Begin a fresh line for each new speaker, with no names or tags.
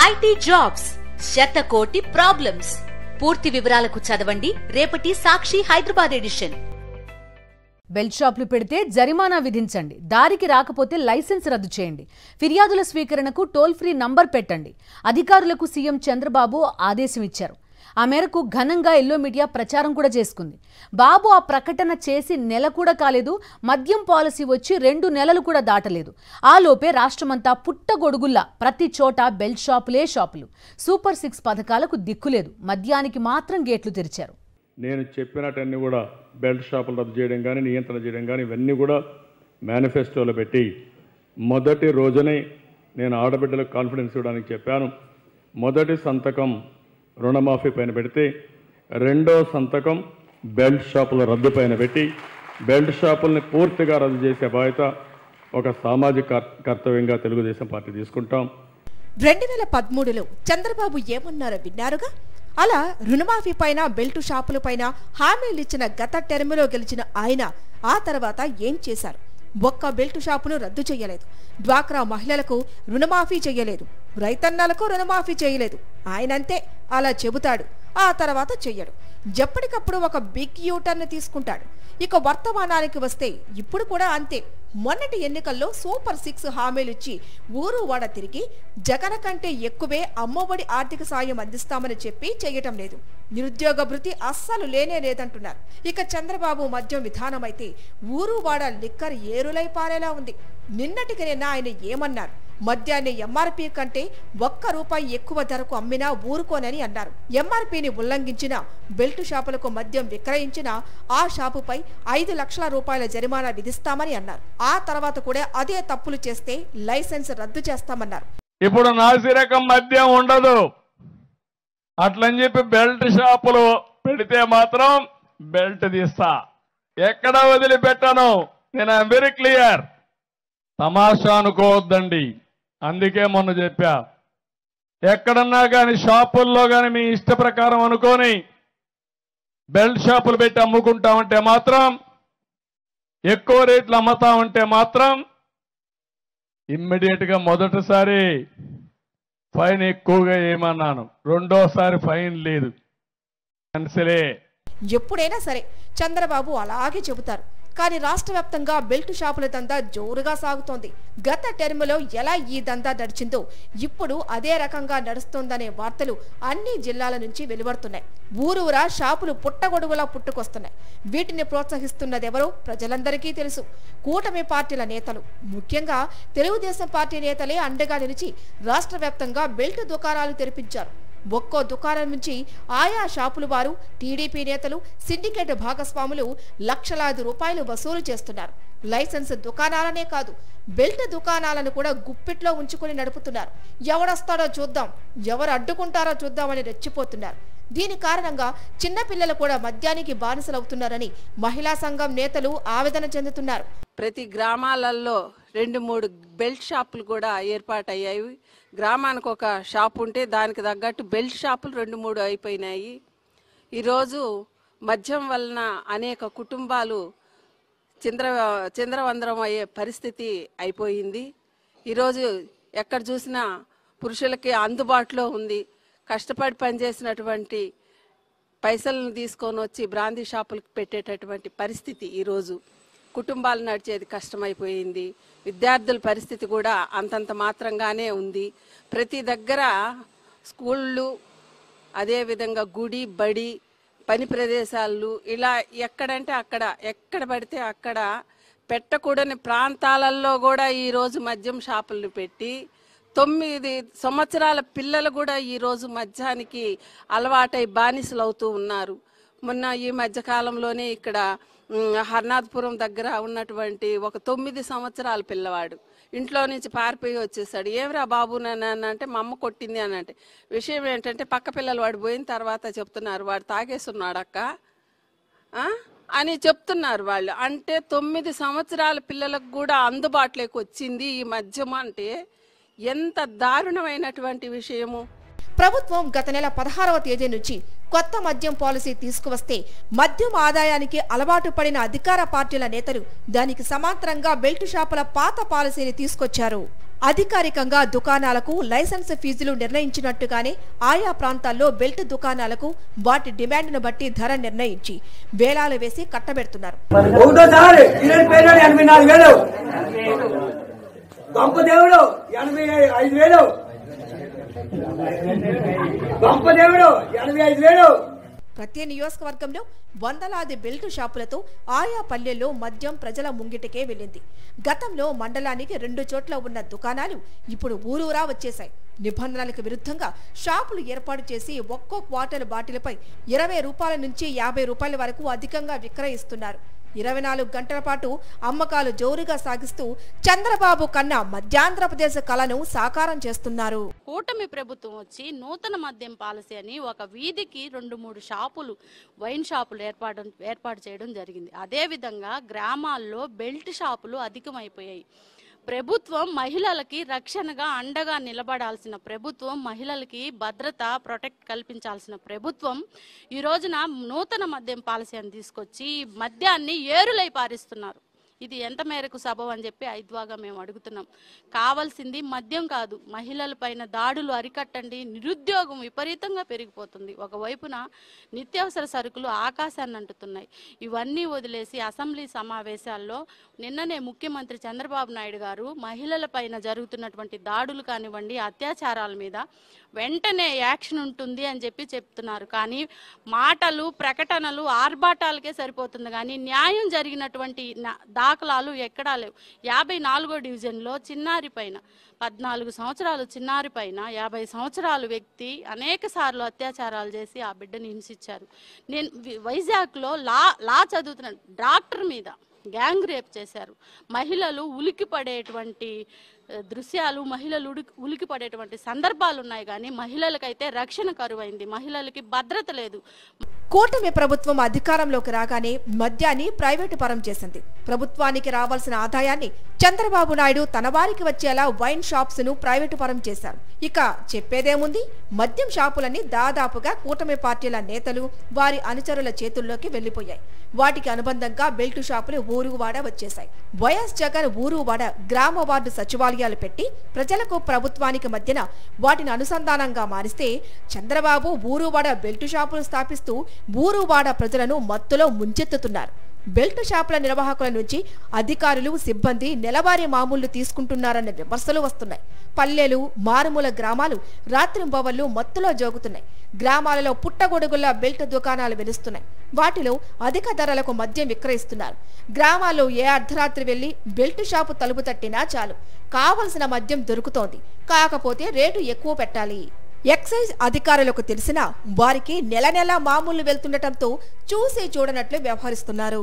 IT jobs శతకోటి problems. పూర్తి వివరాలకు చదవండి రేపటి సాక్షి హైదరాబాద్ ఎడిషన్.
బెల్ట్ షాపులు పెడితే జరిమానా విధించండి, దారికి రాకపోతే లైసెన్స్ రద్దు చేయండి, ఫిర్యాదుల స్వీకరణకు టోల్ ఫ్రీ నంబర్ పెట్టండి. అధికారులకు సీఎం చంద్రబాబు ఆదేశం ఇచ్చారు. ఆ మేరకు ఘనంగా ఎల్లో మీడియా ప్రచారం కూడా చేసుకుంది. బాబు ఆ ప్రకటన చేసి నెల కూడా కాలేదు, మద్యం పాలసీ వచ్చి 2 నెలలు కూడా దాటలేదు. ఆ లోపే రాష్ట్రమంతా పుట్టగొడుగుల్లా ప్రతి చోట బెల్ట్ షాపులే షాపులు. సూపర్ 6 పథకాలకు దిక్కులేదు, మద్యానికి మాత్రం గేట్లు తెరిచారు.
నేను చెప్పినట్టన్నీ కూడా బెల్ట్ షాపులు రద్దు చేయడం కానీ నియంత్రణ చేయడం కానీ ఇవన్నీ కూడా మేనిఫెస్టోలో పెట్టి మొదటి రోజునే నేను ఆడబిడ్డలకు కాన్ఫిడెన్స్ ఇవ్వడానికి చెప్పాను. మొదటి సంతకం రుణమాఫీ పైన పెడితే రెండో సంతకం బెల్ట్ షాపుల రద్దు పైన పెట్టి బెల్ట్ షాపుల్ని పూర్తిగా రద్దు చేసే బాధ్యత ఒక సామాజిక కర్తవ్యంగా తెలుగుదేశం పార్టీ తీసుకుంటాం.
2013లో చంద్రబాబు ఏమన్నారో విన్నారుగా. అలా రుణమాఫీ పైన బెల్టు షాపుల పైన హామీలు ఇచ్చిన గత టెర్మ్లో గెలిచిన ఆయన ఆ తర్వాత ఏం చేశారు? ఒక్క బెల్టు షాపును రద్దు చేయలేదు, డ్వాక్రా మహిళలకు రుణమాఫీ చేయలేదు, రైతన్నలకు రుణమాఫీ చేయలేదు. ఆయనంతే, అలా చెబుతాడు, ఆ తర్వాత చెయ్యడు. ఎప్పటికప్పుడు ఒక బిగ్ యూటర్న్ తీసుకుంటాడు. ఇక వర్తమానానికి వస్తే ఇప్పుడు కూడా అంతే. మొన్నటి ఎన్నికల్లో సూపర్ 6 హామీలిచ్చి ఊరు వాడ తిరిగి జగన్ కంటే ఎక్కువే అమ్మఒడి ఆర్థిక సాయం అందిస్తామని చెప్పి చేయటం లేదు. నిరుద్యోగ భృతి అస్సలు లేనే లేదంటున్నారు. ఇక చంద్రబాబు మద్యం విధానం అయితే ఊరు వాడ లిక్కర్ ఏరులై పారేలా ఉంది. నిన్నటికి నిన్న ఆయన ఏమన్నారు? మద్యాన్ని ఎంఆర్పీ కంటే ₹1 ఎక్కువ ధరకు అమ్మినా ఊరుకోనని అన్నారు. ఎంఆర్పీని ఉల్లంఘించిన బెల్టు షాపులకు మద్యం విక్రయించిన ఆ షాపుపై ₹5 లక్షల జరిమానా విధిస్తామని అన్నారు. ఆ తర్వాత కూడా అదే తప్పులు చేస్తే లైసెన్స్ రద్దు చేస్తామన్నారు.
ఇప్పుడు నాసిరకం మద్యం ఉండదు అట్లని చెప్పి బెల్ట్ షాపులు పెడితే మాత్రం బెల్ట్ తీస్తా, ఎక్కడ వదిలిపెట్టాను. నేను ఐఎమ్ వెరీ క్లియర్. తమాషా అనుకోవద్దండి. అందుకే మొన్న చెప్పా, ఎక్కడన్నా కానీ షాపుల్లో కానీ మీ ఇష్ట ప్రకారం అనుకొని బెల్ట్ షాపులు పెట్టి అమ్ముకుంటామంటే మాత్రం, ఎక్కువ రేట్లు అమ్ముతామంటే మాత్రం ఇమ్మీడియట్గా మొదటిసారి ఫైన్ ఎక్కువగా ఏమన్నాను, రెండోసారి ఫైన్ లేదు, క్యాన్సిలే.
ఎప్పుడైనా సరే చంద్రబాబు అలాగే చెబుతారు. కానీ రాష్ట్ర వ్యాప్తంగా బెల్ట్ షాపుల దందా జోరుగా సాగుతోంది. గత టెర్మ్లో ఎలా ఈ దందా నడిచిందో ఇప్పుడు అదే రకంగా నడుస్తోందనే వార్తలు అన్ని జిల్లాల నుంచి వెలువడుతున్నాయి. ఊరూరా షాపులు పుట్టగొడుగులా పుట్టుకొస్తున్నాయి. వీటిని ప్రోత్సహిస్తున్నదెవరో ప్రజలందరికీ తెలుసు. కూటమి పార్టీల నేతలు, ముఖ్యంగా తెలుగుదేశం పార్టీ నేతలే అండగా నిలిచి రాష్ట్ర వ్యాప్తంగా బెల్ట్ దుకాణాలు తెరిపించారు. ఒక్కో దుకాణం నుంచి ఆయా షాపులు వారు, టీడీపీ నేతలు, సిండికేట్ భాగస్వాములు లక్షలాది రూపాయలు వసూలు చేస్తున్నారు. లైసెన్స్ దుకాణాలనే కాదు, బెల్ట్ దుకాణాలను కూడా గుప్పిట్లో ఉంచుకుని నడుపుతున్నారు. ఎవడొస్తాడో చూద్దాం, ఎవరు అడ్డుకుంటారో చూద్దామని రెచ్చిపోతున్నారు. దీని కారణంగా చిన్నపిల్లలు కూడా మద్యానికి బానిసలవుతున్నారని మహిళా సంఘం నేతలు ఆవేదన చెందుతున్నారు.
ప్రతి గ్రామాలలో 2-3 బెల్ట్ షాపులు కూడా ఏర్పాటయ్యాయి. గ్రామానికి ఒక షాపు ఉంటే దానికి తగ్గట్టు బెల్ట్ షాపులు 2-3 అయిపోయినాయి. ఈరోజు మద్యం వలన అనేక కుటుంబాలు చిందరవందరం అయ్యే పరిస్థితి అయిపోయింది. ఈరోజు ఎక్కడ చూసినా పురుషులకి అందుబాటులో ఉంది. కష్టపడి పనిచేసినటువంటి పైసలను తీసుకొని వచ్చి బ్రాందీ షాపులకు పెట్టేటటువంటి పరిస్థితి ఈరోజు. కుటుంబాలు నడిచేది కష్టమైపోయింది. విద్యార్థుల పరిస్థితి కూడా అంతంత మాత్రంగానే ఉంది. ప్రతి దగ్గర స్కూళ్ళు, అదేవిధంగా గుడి, బడి, పని ప్రదేశాలు, ఇలా ఎక్కడంటే అక్కడ, ఎక్కడ పడితే అక్కడ పెట్టకూడని ప్రాంతాలలో కూడా ఈరోజు మద్యం షాపులను పెట్టి 9 సంవత్సరాల పిల్లలు కూడా ఈరోజు మద్యానికి అలవాటై బానిసలు అవుతూ ఉన్నారు. మొన్న ఈ మధ్యకాలంలోనే ఇక్కడ హర్నాథపురం దగ్గర ఉన్నటువంటి ఒక 9 సంవత్సరాల పిల్లవాడు ఇంట్లో నుంచి పారిపోయి వచ్చేసాడు. ఏమిరా బాబు నన్ను అంటే, మా అమ్మ కొట్టింది అని అంటే, విషయం ఏంటంటే పక్క పిల్లలు వాడు పోయిన తర్వాత చెప్తున్నారు, వాడు తాగేస్తున్నాడక్క అని చెప్తున్నారు వాళ్ళు. అంటే 9 సంవత్సరాల పిల్లలకు కూడా అందుబాటులోకి వచ్చింది ఈ మద్యం. అంటే ఎంత దారుణమైనటువంటి విషయము.
ప్రభుత్వం గత నెల 16వ తేదీ నుంచి కొత్త మద్యం పాలసీ తీసుకువస్తే మద్యం ఆదాయానికి అలవాటు పడిన అధికార పార్టీల నేతలు దానికి సమాంతరంగా బెల్ట్ షాపుల పాత పాలసీని తీసుకొచ్చారు. అధికారికంగా దుకాణాలకు లైసెన్స్ ఫీజులు నిర్ణయించినట్టుగానే ఆయా ప్రాంతాల్లో బెల్ట్ దుకాణాలకు వాటి డిమాండ్ను బట్టి ధర నిర్ణయించి వేలాలు వేసి కట్టబెడుతున్నారు. ప్రతి నియోజకవర్గంలో వందలాది బెల్ట్ షాపులతో ఆయా పల్లెల్లో మద్యం ప్రజల ముంగిటికే వెళ్ళింది. గతంలో మండలానికి 2 చోట్ల ఉన్న దుకాణాలు ఇప్పుడు ఊరూరా వచ్చేశాయి. నిబంధనలకు విరుద్ధంగా షాపులు ఏర్పాటు చేసి ఒక్కో క్వార్టర్ బాటిల్పై 20 రూపాయల నుంచి 50 రూపాయల వరకు అధికంగా విక్రయిస్తున్నారు. 24 గంటల పాటు అమ్మకాలు జోరుగా సాగిస్తూ చంద్రబాబు కన్నా మధ్యాంధ్రప్రదేశ్ కళను సాకారం చేస్తున్నారు.
కూటమి ప్రభుత్వం వచ్చి నూతన మద్యం పాలసీ అని ఒక వీధికి 2-3 షాపులు వైన్ షాపులు ఏర్పాటు చేయడం జరిగింది. అదేవిధంగా గ్రామాల్లో బెల్ట్ షాపులు అధికమైపోయాయి. ప్రభుత్వం మహిళలకి రక్షణగా అండగా నిలబడాల్సిన ప్రభుత్వం, మహిళలకి భద్రత ప్రొటెక్ట్ కల్పించాల్సిన ప్రభుత్వం ఈ రోజున నూతన మద్యం పాలసీ అని తీసుకొచ్చి మద్యాన్ని ఏరులై పారిస్తున్నారు. ఇది ఎంత మేరకు సబబు అని చెప్పి ఐద్వాగా మేము అడుగుతున్నాం. కావాల్సింది మద్యం కాదు, మహిళలపైన దాడులు అరికట్టండి. నిరుద్యోగం విపరీతంగా పెరిగిపోతుంది. ఒకవైపున నిత్యావసర సరుకులు ఆకాశాన్ని అంటుతున్నాయి. ఇవన్నీ వదిలేసి అసెంబ్లీ సమావేశాల్లో నిన్ననే ముఖ్యమంత్రి చంద్రబాబు నాయుడు గారు మహిళలపైన జరుగుతున్నటువంటి దాడులు కానివ్వండి, అత్యాచారాల మీద వెంటనే యాక్షన్ ఉంటుంది అని చెప్పి చెప్తున్నారు. కానీ మాటలు, ప్రకటనలు, ఆర్భాటాలకే సరిపోతుంది. కానీ న్యాయం జరిగినటువంటి దాఖలాలు ఎక్కడా లేవు. 54వ డివిజన్లో చిన్నారి పైన 14 సంవత్సరాలు చిన్నారి పైన 50 సంవత్సరాల వ్యక్తి అనేక సార్లు అత్యాచారాలు చేసి ఆ బిడ్డని హింసించారు. నేను వైజాగ్లో లా చదువుతున్న డాక్టర్ మీద గ్యాంగ్ రేప్ చేశారు. మహిళలు ఉలికి పడేటువంటి దృశ్యాలు, మహిళలు ఉలికి పడేటువంటి సందర్భాలు ఉన్నాయి. కానీ మహిళలకైతే రక్షణ కరువైంది, మహిళలకి భద్రత లేదు.
కూటమి ప్రభుత్వం అధికారంలోకి రాగానే మద్యాన్ని ప్రైవేటు పరం చేసింది. ప్రభుత్వానికి రావాల్సిన ఆదాయాన్ని చంద్రబాబు నాయుడు తన వారికి వచ్చేలా వైన్ షాప్స్ ను ప్రైవేటు పరం చేశారు. ఇక చెప్పేదేముంది, మద్యం షాపులన్నీ దాదాపుగా కూటమి పార్టీల నేతలు, వారి అనుచరుల చేతుల్లోకి వెళ్లిపోయాయి. వాటికి అనుబంధంగా బెల్ట్ షాపులు ఊరువాడ వచ్చేశాయి. వైఎస్ జగన్ ఊరువాడ గ్రామ వార్డు సచివాలయాలు పెట్టి ప్రజలకు, ప్రభుత్వానికి మధ్యన వాటిని అనుసంధానంగా మారిస్తే చంద్రబాబు ఊరువాడ బెల్ట్ షాపులు స్థాపిస్తూ ఊరువాడ ప్రజలను మత్తులో ముంచెత్తుతున్నారు. బెల్ట్ షాపుల నిర్వాహకుల నుంచి అధికారులు, సిబ్బంది నెలవారీ మామూళ్లు తీసుకుంటున్నారన్న విమర్శలు వస్తున్నాయి. పల్లెలు, మారుమూల గ్రామాలు రాత్రింబవళ్లు మత్తులో జోగుతున్నాయి. గ్రామాలలో పుట్టగొడుగుల బెల్ట్ దుకాణాలు వెలుస్తున్నాయి. వాటిలో అధిక ధరలకు మద్యం విక్రయిస్తున్నారు. గ్రామాల్లో ఏ అర్ధరాత్రి వెళ్లి బెల్ట్ షాపు తలుపు తట్టినా చాలు, కావలసిన మద్యం దొరుకుతోంది. కాకపోతే రేటు ఎక్కువ పెట్టాలి. ఎక్సైజ్ అధికారులకు తెలిసినా వారికి నెల నెల మామూలు వెళ్తుండటంతో చూసి చూడనట్లు వ్యవహరిస్తున్నారు.